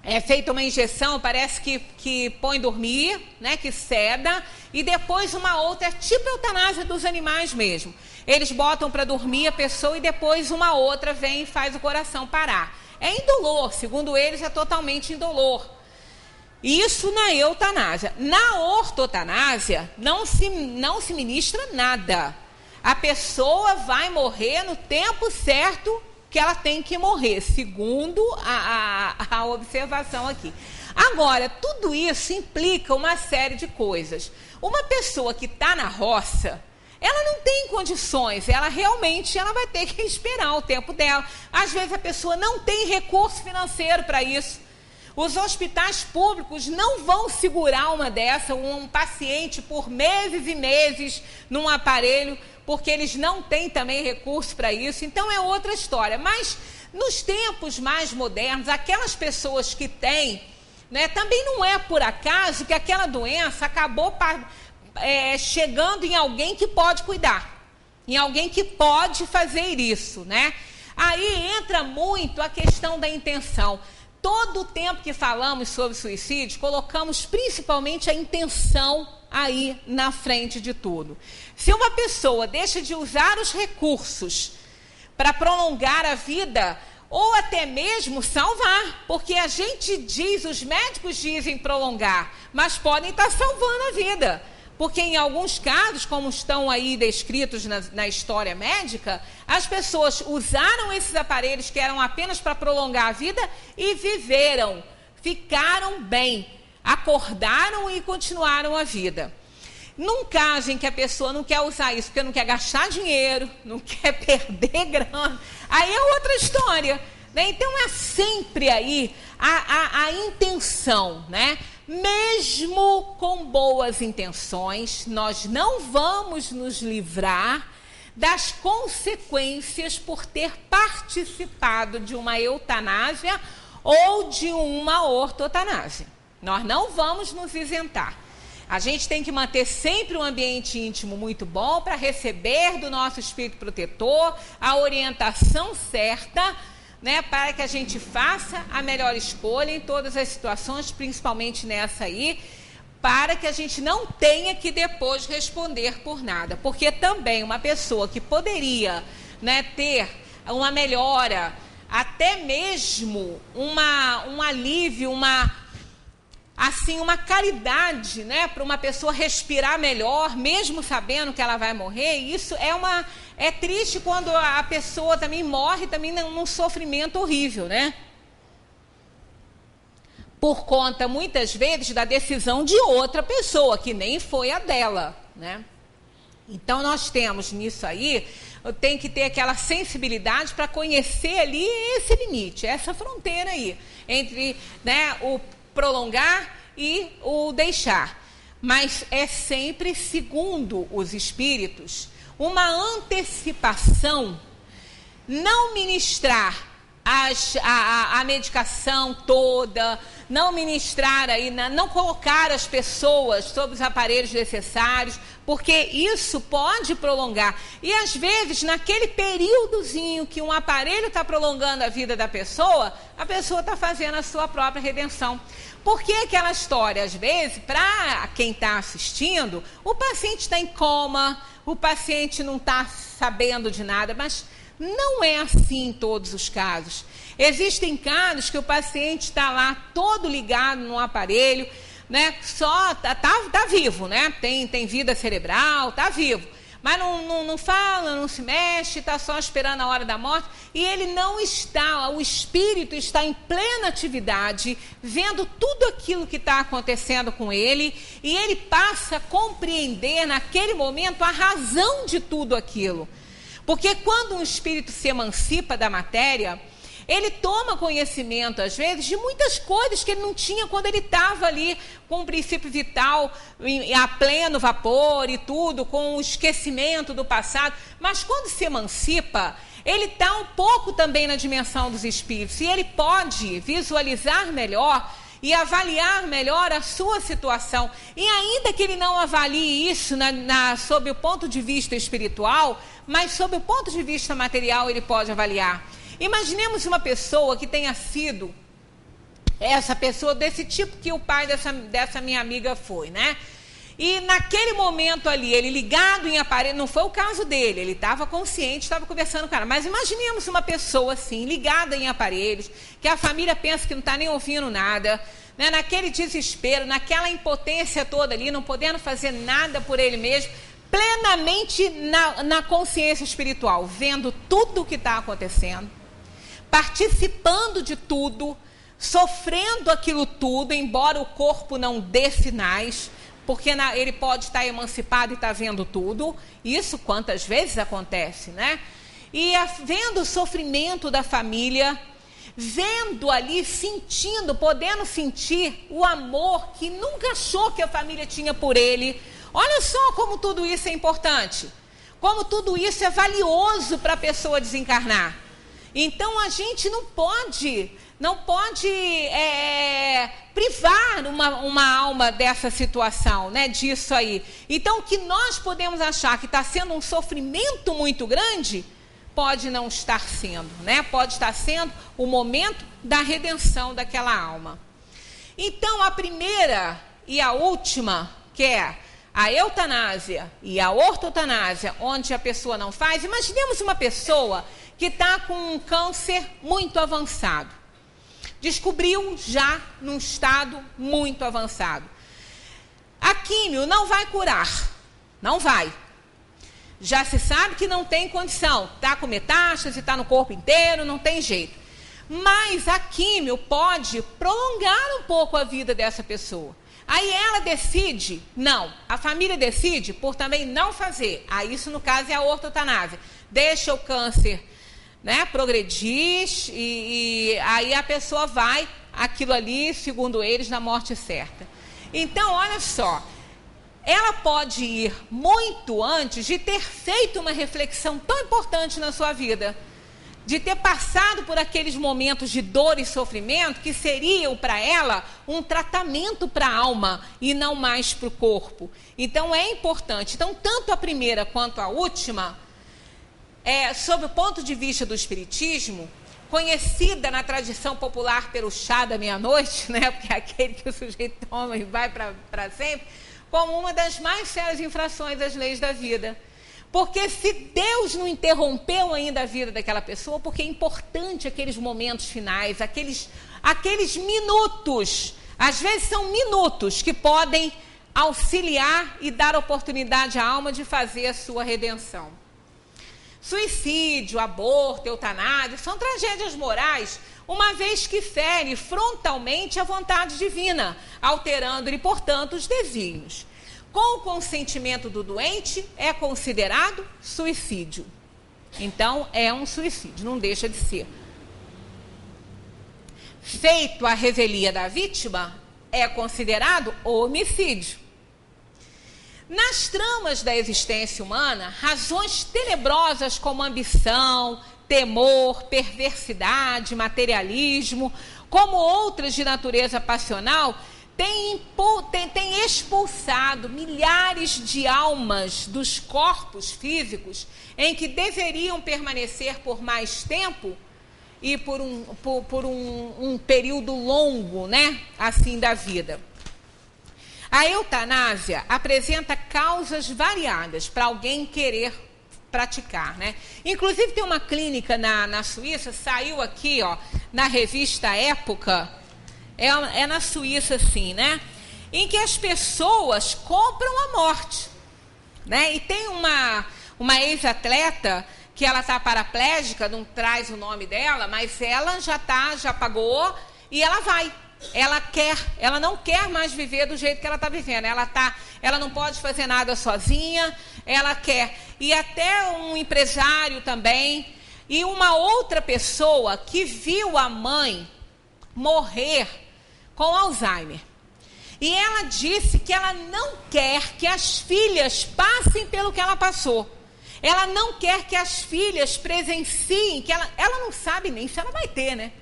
é feita uma injeção, parece que põe dormir, né, que seda, e depois uma outra, tipo eutanásia dos animais mesmo. Eles botam para dormir a pessoa e depois uma outra vem e faz o coração parar. É indolor, segundo eles é totalmente indolor. Isso na eutanásia. Na ortotanásia não se ministra nada. A pessoa vai morrer no tempo certo que ela tem que morrer, segundo a observação aqui. Agora, tudo isso implica uma série de coisas. Uma pessoa que está na roça, ela não tem condições, ela realmente vai ter que esperar o tempo dela. Às vezes a pessoa não tem recurso financeiro para isso. Os hospitais públicos não vão segurar um paciente por meses e meses num aparelho, porque eles não têm também recurso para isso. Então é outra história. Mas nos tempos mais modernos, aquelas pessoas que têm, né, também não é por acaso que aquela doença acabou chegando em alguém que pode cuidar, em alguém que pode fazer isso, né? Aí entra muito a questão da intenção. Todo o tempo que falamos sobre suicídio, colocamos principalmente a intenção aí na frente de tudo. Se uma pessoa deixa de usar os recursos para prolongar a vida, ou até mesmo salvar, porque a gente diz, os médicos dizem prolongar, mas podem estar salvando a vida. Porque em alguns casos, como estão aí descritos na história médica, as pessoas usaram esses aparelhos que eram apenas para prolongar a vida e viveram, ficaram bem, acordaram e continuaram a vida. Num caso em que a pessoa não quer usar isso porque não quer gastar dinheiro, não quer perder grana, aí é outra história, né? Então é sempre aí a intenção, né? Mesmo com boas intenções, nós não vamos nos livrar das consequências por ter participado de uma eutanásia ou de uma ortotanásia. Nós não vamos nos isentar. A gente tem que manter sempre um ambiente íntimo muito bom para receber do nosso espírito protetor a orientação certa, né, para que a gente faça a melhor escolha em todas as situações, principalmente nessa aí, para que a gente não tenha que depois responder por nada. Porque também uma pessoa que poderia, né, ter uma melhora, até mesmo um alívio, uma caridade, né, para uma pessoa respirar melhor, mesmo sabendo que ela vai morrer, isso é triste quando a pessoa também morre também num sofrimento horrível, né? Por conta, muitas vezes, da decisão de outra pessoa, que nem foi a dela, né? Então, nós temos nisso aí, tem que ter aquela sensibilidade para conhecer ali esse limite, essa fronteira aí, entre, né, o prolongar e o deixar. Mas é sempre, segundo os espíritos, uma antecipação, não ministrar a medicação toda, não ministrar aí, não colocar as pessoas sob os aparelhos necessários, porque isso pode prolongar. E às vezes, naquele períodozinho que um aparelho está prolongando a vida da pessoa, a pessoa está fazendo a sua própria redenção. Porque aquela história, às vezes, para quem está assistindo, o paciente está em coma, o paciente não está sabendo de nada, mas não é assim em todos os casos. Existem casos que o paciente está lá todo ligado no aparelho, né? Só tá vivo, né? Tem vida cerebral, tá vivo. Mas não fala, não se mexe, está só esperando a hora da morte. E ele não está, o espírito está em plena atividade, vendo tudo aquilo que está acontecendo com ele. E ele passa a compreender naquele momento a razão de tudo aquilo. Porque quando um espírito se emancipa da matéria, ele toma conhecimento, às vezes, de muitas coisas que ele não tinha quando ele estava ali com o princípio vital a pleno vapor e tudo, com o esquecimento do passado. Mas quando se emancipa, ele está um pouco também na dimensão dos espíritos. E ele pode visualizar melhor e avaliar melhor a sua situação. E ainda que ele não avalie isso sob o ponto de vista espiritual, mas sob o ponto de vista material ele pode avaliar. Imaginemos uma pessoa que tenha sido essa pessoa desse tipo que o pai dessa minha amiga foi, né? E naquele momento ali, ele ligado em aparelho, não foi o caso dele, ele estava consciente, estava conversando com ela, mas imaginemos uma pessoa assim, ligada em aparelhos, que a família pensa que não está nem ouvindo nada, né? Naquele desespero, naquela impotência toda ali, não podendo fazer nada por ele mesmo, plenamente na consciência espiritual, vendo tudo o que está acontecendo, participando de tudo, sofrendo aquilo tudo, embora o corpo não dê sinais, porque ele pode estar emancipado e estar vendo tudo. Isso quantas vezes acontece, né? E vendo o sofrimento da família, vendo ali, sentindo, podendo sentir o amor que nunca achou que a família tinha por ele. Olha só como tudo isso é importante, como tudo isso é valioso para a pessoa desencarnar. Então a gente não pode privar uma alma dessa situação, né, disso aí. Então, o que nós podemos achar que está sendo um sofrimento muito grande, pode não estar sendo, né? Pode estar sendo o momento da redenção daquela alma. Então, a primeira e a última, que é a eutanásia e a ortotanásia, onde a pessoa não faz. Imaginemos uma pessoa que está com um câncer muito avançado. Descobriu já num estado muito avançado. A químio não vai curar, não vai. Já se sabe que não tem condição, está com metástase, está no corpo inteiro, não tem jeito. Mas a químio pode prolongar um pouco a vida dessa pessoa. Aí ela decide, não, a família decide por também não fazer. Aí isso no caso é a ortotanásia. Deixa o câncer, né, progredir e aí a pessoa vai, aquilo ali, segundo eles, na morte certa. Então, olha só, ela pode ir muito antes de ter feito uma reflexão tão importante na sua vida, de ter passado por aqueles momentos de dor e sofrimento que seriam para ela um tratamento para a alma e não mais para o corpo. Então é importante. Então, tanto a primeira quanto a última, sob o ponto de vista do espiritismo, conhecida na tradição popular pelo chá da meia-noite, né, porque é aquele que o sujeito toma e vai para sempre, como uma das mais sérias infrações às leis da vida. Porque se Deus não interrompeu ainda a vida daquela pessoa, porque é importante aqueles momentos finais, aqueles minutos, às vezes são minutos que podem auxiliar e dar oportunidade à alma de fazer a sua redenção. Suicídio, aborto, eutanásia, são tragédias morais, uma vez que ferem frontalmente a vontade divina, alterando-lhe, portanto, os desígnios. Com o consentimento do doente, é considerado suicídio. Então, é um suicídio, não deixa de ser. Feito a revelia da vítima, é considerado homicídio. Nas tramas da existência humana, razões tenebrosas como ambição, temor, perversidade, materialismo, como outras de natureza passional, tem expulsado milhares de almas dos corpos físicos em que deveriam permanecer por mais tempo e por um período longo, né, assim, da vida. A eutanásia apresenta causas variadas para alguém querer praticar, né? Inclusive tem uma clínica na Suíça, saiu aqui, ó, na revista Época, é na Suíça, sim, né? Em que as pessoas compram a morte, né? E tem uma ex-atleta que ela está paraplégica, não traz o nome dela, mas ela já pagou e ela vai. Ela não quer mais viver do jeito que ela está vivendo. Ela não pode fazer nada sozinha, ela quer. E até um empresário também, e uma outra pessoa que viu a mãe morrer com Alzheimer. E ela disse que ela não quer que as filhas passem pelo que ela passou. Ela não quer que as filhas presenciem, que ela não sabe nem se ela vai ter, né?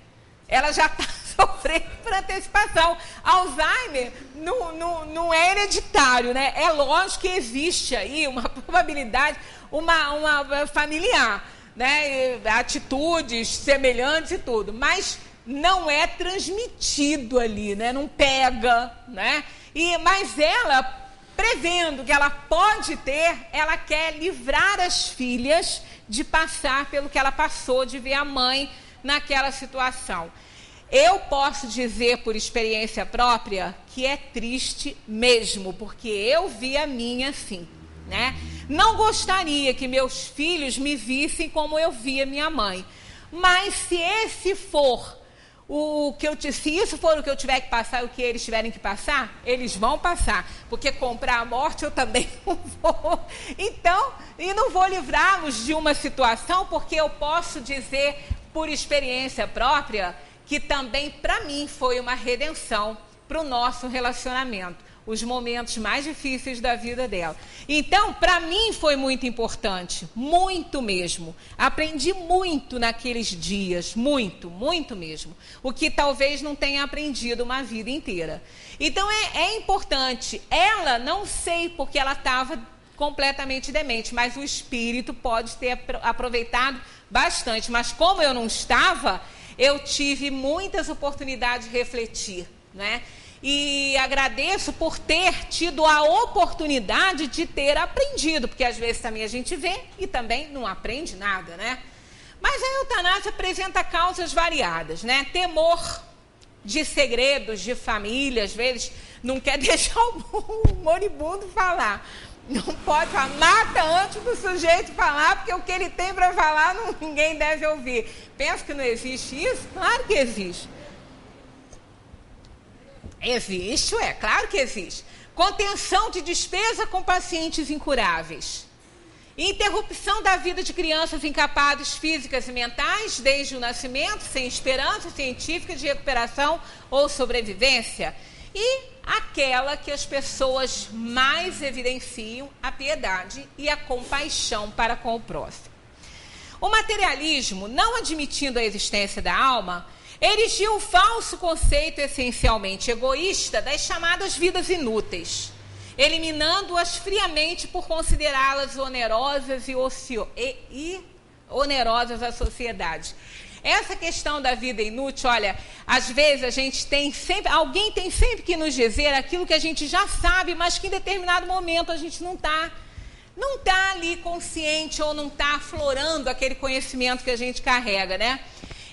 Ela já está sofrendo por antecipação. Alzheimer não é hereditário, né? É lógico que existe aí uma probabilidade, uma familiar, né? Atitudes semelhantes e tudo, mas não é transmitido ali, né? Não pega, né? Mas ela, prevendo que ela pode ter, ela quer livrar as filhas de passar pelo que ela passou, de ver a mãe naquela situação. Eu posso dizer por experiência própria que é triste mesmo, porque eu vi a minha assim, né? Não gostaria que meus filhos me vissem como eu via minha mãe, mas se esse for se isso for o que eu tiver que passar, o que eles tiverem que passar, eles vão passar, porque comprar a morte eu também não vou. Então, e não vou livrá-los de uma situação, porque eu posso dizer, por experiência própria, que também para mim foi uma redenção para o nosso relacionamento, os momentos mais difíceis da vida dela. Então, para mim foi muito importante, muito mesmo. Aprendi muito naqueles dias, muito mesmo. O que talvez não tenha aprendido uma vida inteira. Então, é importante. Ela, não sei porque ela estava completamente demente, mas o espírito pode ter aproveitado bastante. Mas como eu não estava, eu tive muitas oportunidades de refletir, né? E agradeço por ter tido a oportunidade de ter aprendido, porque às vezes também a gente vê e também não aprende nada, né? Mas a eutanásia apresenta causas variadas, né? Temor de segredos de família, às vezes não quer deixar o moribundo falar. Não pode falar, mata antes do sujeito falar, porque o que ele tem para falar ninguém deve ouvir. Pensa que não existe isso? Claro que existe. Existe, claro que existe. Contenção de despesa com pacientes incuráveis. Interrupção da vida de crianças incapazes físicas e mentais desde o nascimento, sem esperança científica de recuperação ou sobrevivência. E aquela que as pessoas mais evidenciam, a piedade e a compaixão para com o próximo. O materialismo, não admitindo a existência da alma, erigiu o falso conceito essencialmente egoísta das chamadas vidas inúteis, eliminando-as friamente por considerá-las onerosas e onerosas à sociedade. Essa questão da vida inútil, olha, às vezes alguém tem sempre que nos dizer aquilo que a gente já sabe, mas que em determinado momento a gente não está ali consciente ou não está aflorando aquele conhecimento que a gente carrega, né?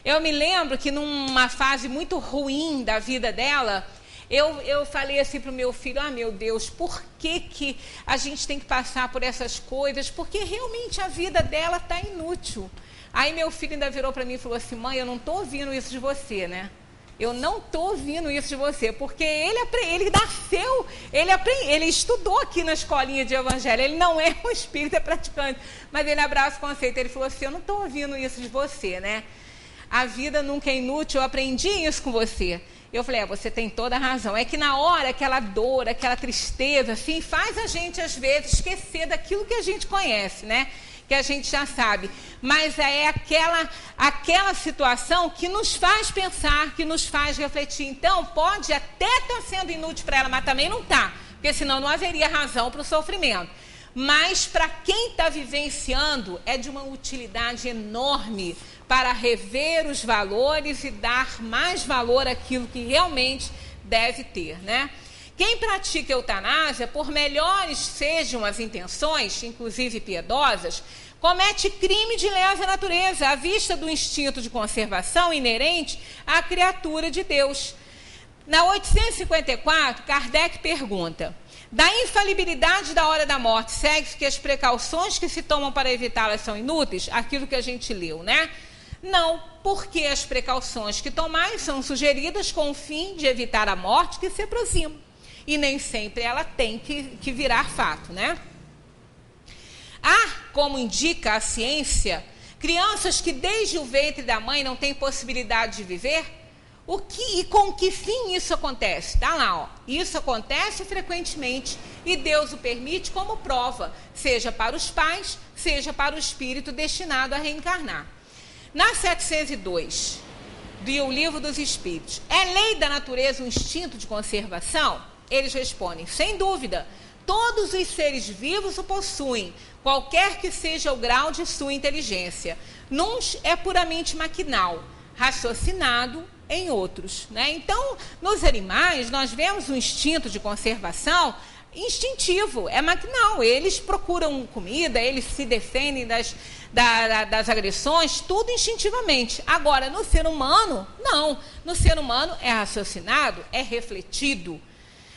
Eu me lembro que numa fase muito ruim da vida dela, eu falei assim para o meu filho, meu Deus, por que a gente tem que passar por essas coisas? Porque realmente a vida dela está inútil. Aí meu filho ainda virou para mim e falou assim, mãe, eu não estou ouvindo isso de você, né? Eu não estou ouvindo isso de você, porque ele nasceu, ele estudou aqui na escolinha de evangelho, ele não é um espírita praticante, mas ele abraça o conceito, ele falou assim, eu não estou ouvindo isso de você, né? A vida nunca é inútil, eu aprendi isso com você. Eu falei, você tem toda a razão. É que na hora, aquela dor, aquela tristeza, assim, faz a gente, às vezes, esquecer daquilo que a gente conhece, né? Que a gente já sabe. Mas é aquela situação que nos faz pensar, que nos faz refletir. Então, pode até estar sendo inútil para ela, mas também não está. Porque senão não haveria razão para o sofrimento. Mas para quem está vivenciando, é de uma utilidade enorme para rever os valores e dar mais valor àquilo que realmente deve ter, né? Quem pratica eutanásia, por melhores sejam as intenções, inclusive piedosas, comete crime de lesa natureza, à vista do instinto de conservação inerente à criatura de Deus. Na 854, Kardec pergunta, da infalibilidade da hora da morte, segue-se que as precauções que se tomam para evitá-las são inúteis? Aquilo que a gente leu, né? Não, porque as precauções que tomais são sugeridas com o fim de evitar a morte que se aproxima. E nem sempre ela tem que virar fato, né? Há, como indica a ciência, crianças que desde o ventre da mãe não têm possibilidade de viver. E com que fim isso acontece? Tá lá, ó. Isso acontece frequentemente e Deus o permite como prova, seja para os pais, seja para o espírito destinado a reencarnar. Na 702, do Livro dos Espíritos, é lei da natureza um instinto de conservação? Eles respondem, sem dúvida, todos os seres vivos o possuem, qualquer que seja o grau de sua inteligência. Nuns é puramente maquinal, raciocinado em outros, né? Então, nos animais, nós vemos um instinto de conservação instintivo, é maquinal. Eles procuram comida, eles se defendem das agressões, tudo instintivamente. Agora, no ser humano, não. No ser humano é raciocinado, é refletido.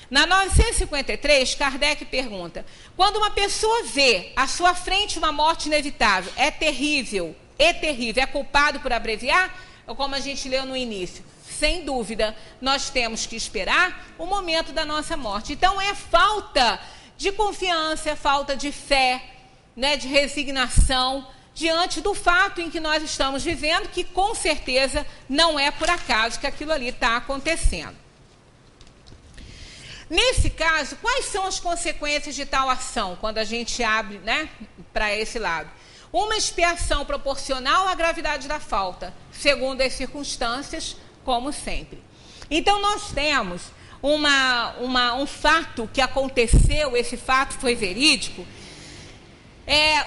Na 953, Kardec pergunta, quando uma pessoa vê à sua frente uma morte inevitável, é terrível, é culpado por abreviar? Ou como a gente leu no início, sem dúvida, nós temos que esperar o momento da nossa morte. Então, é falta de confiança, é falta de fé, né, de resignação, diante do fato em que nós estamos vivendo, que com certeza não é por acaso que aquilo ali está acontecendo. Nesse caso, quais são as consequências de tal ação, quando a gente abre, né, para esse lado? Uma expiação proporcional à gravidade da falta, segundo as circunstâncias, como sempre. Então, nós temos um fato que aconteceu, esse fato foi verídico,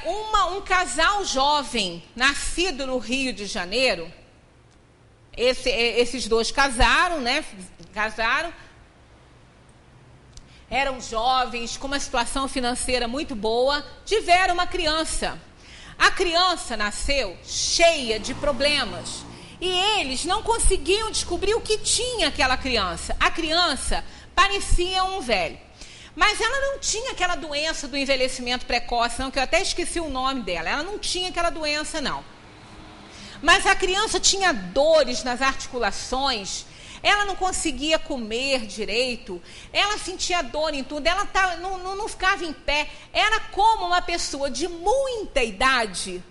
um casal jovem, nascido no Rio de Janeiro, esses dois casaram, né, eram jovens, com uma situação financeira muito boa, tiveram uma criança. A criança nasceu cheia de problemas e eles não conseguiam descobrir o que tinha aquela criança. A criança parecia um velho, mas ela não tinha aquela doença do envelhecimento precoce, não, que eu até esqueci o nome dela. Ela não tinha aquela doença, não. Mas a criança tinha dores nas articulações, ela não conseguia comer direito, ela sentia dor em tudo, ela não ficava em pé. Era como uma pessoa de muita idade,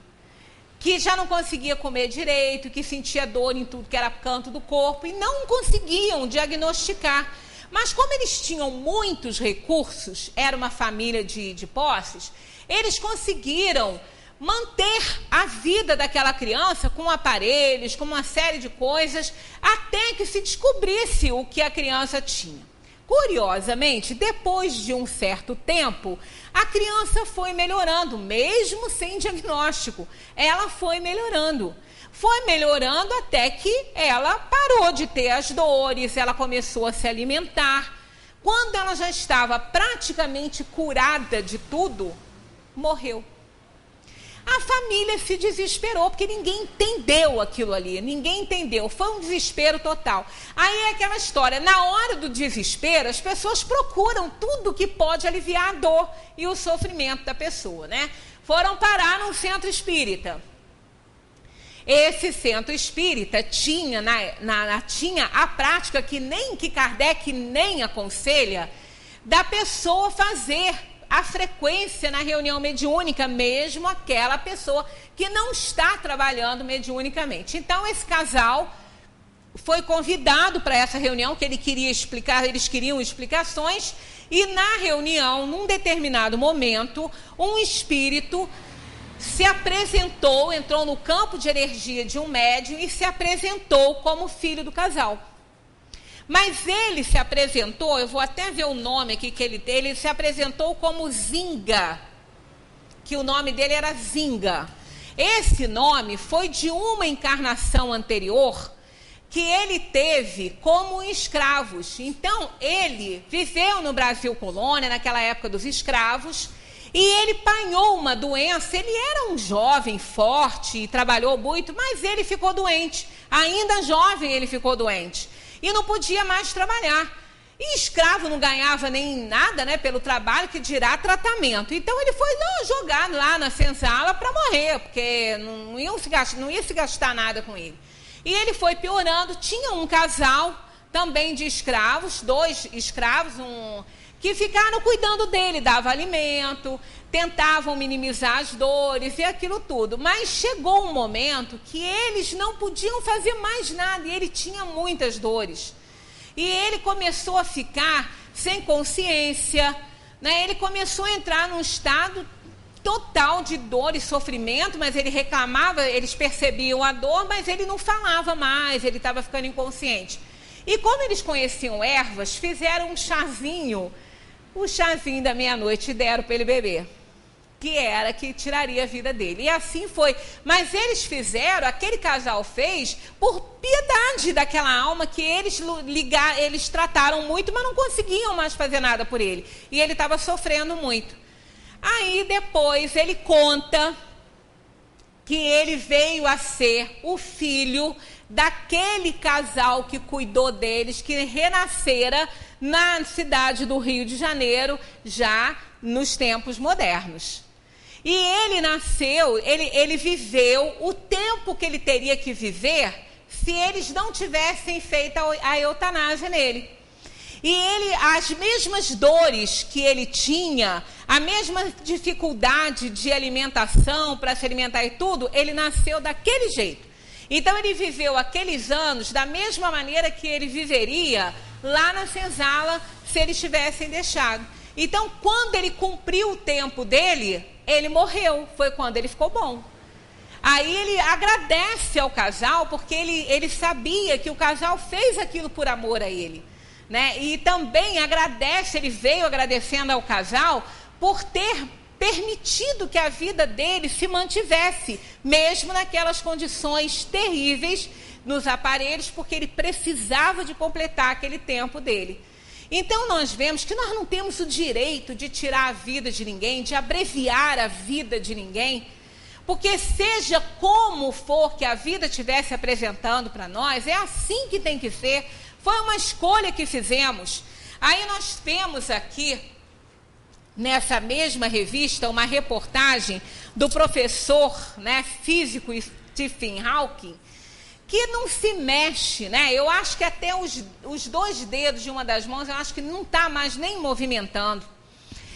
que já não conseguia comer direito, que sentia dor em tudo que era canto do corpo, e não conseguiam diagnosticar. Mas como eles tinham muitos recursos, era uma família de posses, eles conseguiram manter a vida daquela criança com aparelhos, com uma série de coisas, até que se descobrisse o que a criança tinha. Curiosamente, depois de um certo tempo, a criança foi melhorando, mesmo sem diagnóstico. Ela foi melhorando. Foi melhorando até que ela parou de ter as dores, ela começou a se alimentar. Quando ela já estava praticamente curada de tudo, morreu. A família se desesperou, porque ninguém entendeu aquilo ali, ninguém entendeu, foi um desespero total. Aí é aquela história, na hora do desespero, as pessoas procuram tudo que pode aliviar a dor e o sofrimento da pessoa, né? Foram parar num centro espírita. Esse centro espírita tinha, tinha a prática que Kardec nem aconselha, da pessoa fazer a frequência na reunião mediúnica, mesmo aquela pessoa que não está trabalhando mediunicamente. Então, esse casal foi convidado para essa reunião, que ele queria explicar, eles queriam explicações, e na reunião, num determinado momento, um espírito se apresentou, entrou no campo de energia de um médium e se apresentou como filho do casal. Mas ele se apresentou, eu vou até ver o nome aqui que ele se apresentou como Zinga, que o nome dele era Zinga. Esse nome foi de uma encarnação anterior que ele teve como escravos. Então, ele viveu no Brasil colônia, naquela época dos escravos, e ele apanhou uma doença. Ele era um jovem forte e trabalhou muito, mas ele ficou doente. Ainda jovem ele ficou doente. E não podia mais trabalhar. E escravo não ganhava nem nada, né, pelo trabalho, que dirá tratamento. Então ele foi jogado lá na senzala para morrer, porque não ia se gastar nada com ele. E ele foi piorando. Tinha um casal também de escravos, 2 escravos, que ficaram cuidando dele, dava alimento, tentavam minimizar as dores e aquilo tudo. Mas chegou um momento que eles não podiam fazer mais nada, e ele tinha muitas dores. E ele começou a ficar sem consciência, né? Ele começou a entrar num estado total de dor e sofrimento, mas ele reclamava, eles percebiam a dor, mas ele não falava mais, ele estava ficando inconsciente. E como eles conheciam ervas, fizeram um chazinho, o chazinho da meia-noite, e deram para ele beber, que tiraria a vida dele. E assim foi. Mas eles fizeram, aquele casal fez, por piedade daquela alma que eles trataram muito, mas não conseguiam mais fazer nada por ele. E ele estava sofrendo muito. Aí depois ele conta que ele veio a ser o filho daquele casal que cuidou deles, que renascera na cidade do Rio de Janeiro, já nos tempos modernos. E ele nasceu, ele viveu o tempo que ele teria que viver se eles não tivessem feito a eutanásia nele. E ele, as mesmas dores que ele tinha, a mesma dificuldade de alimentação, para se alimentar e tudo, ele nasceu daquele jeito. Então ele viveu aqueles anos da mesma maneira que ele viveria lá na senzala, se eles tivessem deixado. Então, quando ele cumpriu o tempo dele, ele morreu, foi quando ele ficou bom. Aí ele agradece ao casal, porque ele sabia que o casal fez aquilo por amor a ele, né? E também agradece, ele veio agradecendo ao casal por ter permitido que a vida dele se mantivesse, mesmo naquelas condições terríveis nos aparelhos, porque ele precisava de completar aquele tempo dele. Então nós vemos que nós não temos o direito de tirar a vida de ninguém, de abreviar a vida de ninguém, porque seja como for que a vida estivesse apresentando para nós, é assim que tem que ser, foi uma escolha que fizemos. Aí nós temos aqui, nessa mesma revista, uma reportagem do professor, né, físico Stephen Hawking, que não se mexe, né? Eu acho que até os dois dedos de uma das mãos, eu acho que não está mais nem movimentando.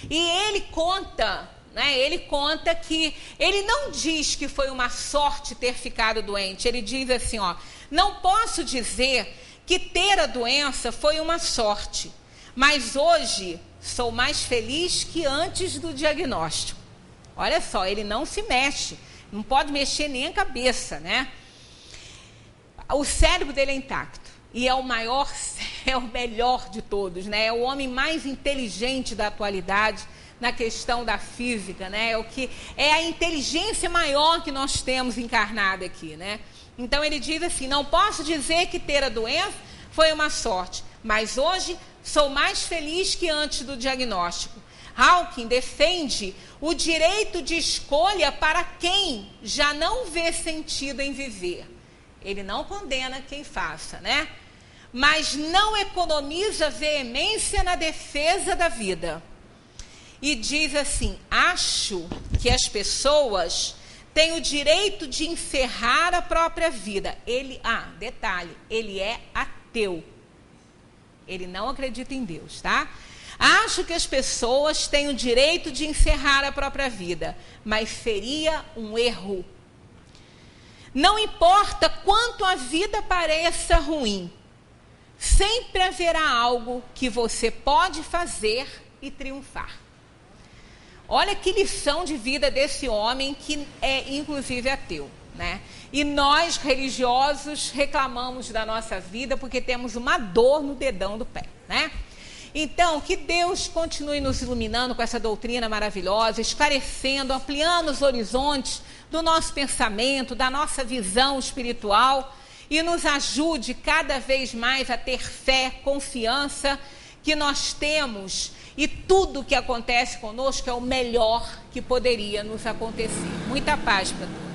E ele conta, né? Ele conta que ele não diz que foi uma sorte ter ficado doente. Ele diz assim, ó, não posso dizer que ter a doença foi uma sorte, mas hoje sou mais feliz que antes do diagnóstico. Olha só, ele não se mexe, não pode mexer nem a cabeça, né? O cérebro dele é intacto e é o maior, é o melhor de todos, né? É o homem mais inteligente da atualidade na questão da física, né? É a inteligência maior que nós temos encarnada aqui, né? Então ele diz assim, não posso dizer que ter a doença foi uma sorte, mas hoje sou mais feliz que antes do diagnóstico. Hawking defende o direito de escolha para quem já não vê sentido em viver. Ele não condena quem faça, né? Mas não economiza veemência na defesa da vida. E diz assim, acho que as pessoas têm o direito de encerrar a própria vida. Detalhe, ele é ateu. Ele não acredita em Deus, tá? Acho que as pessoas têm o direito de encerrar a própria vida, mas seria um erro. Não importa quanto a vida pareça ruim, sempre haverá algo que você pode fazer e triunfar. Olha que lição de vida desse homem que é inclusive ateu, né? E nós, religiosos, reclamamos da nossa vida porque temos uma dor no dedão do pé, né? Então, que Deus continue nos iluminando com essa doutrina maravilhosa, esclarecendo, ampliando os horizontes do nosso pensamento, da nossa visão espiritual e nos ajude cada vez mais a ter fé, confiança que nós temos e tudo que acontece conosco é o melhor que poderia nos acontecer. Muita paz para todos.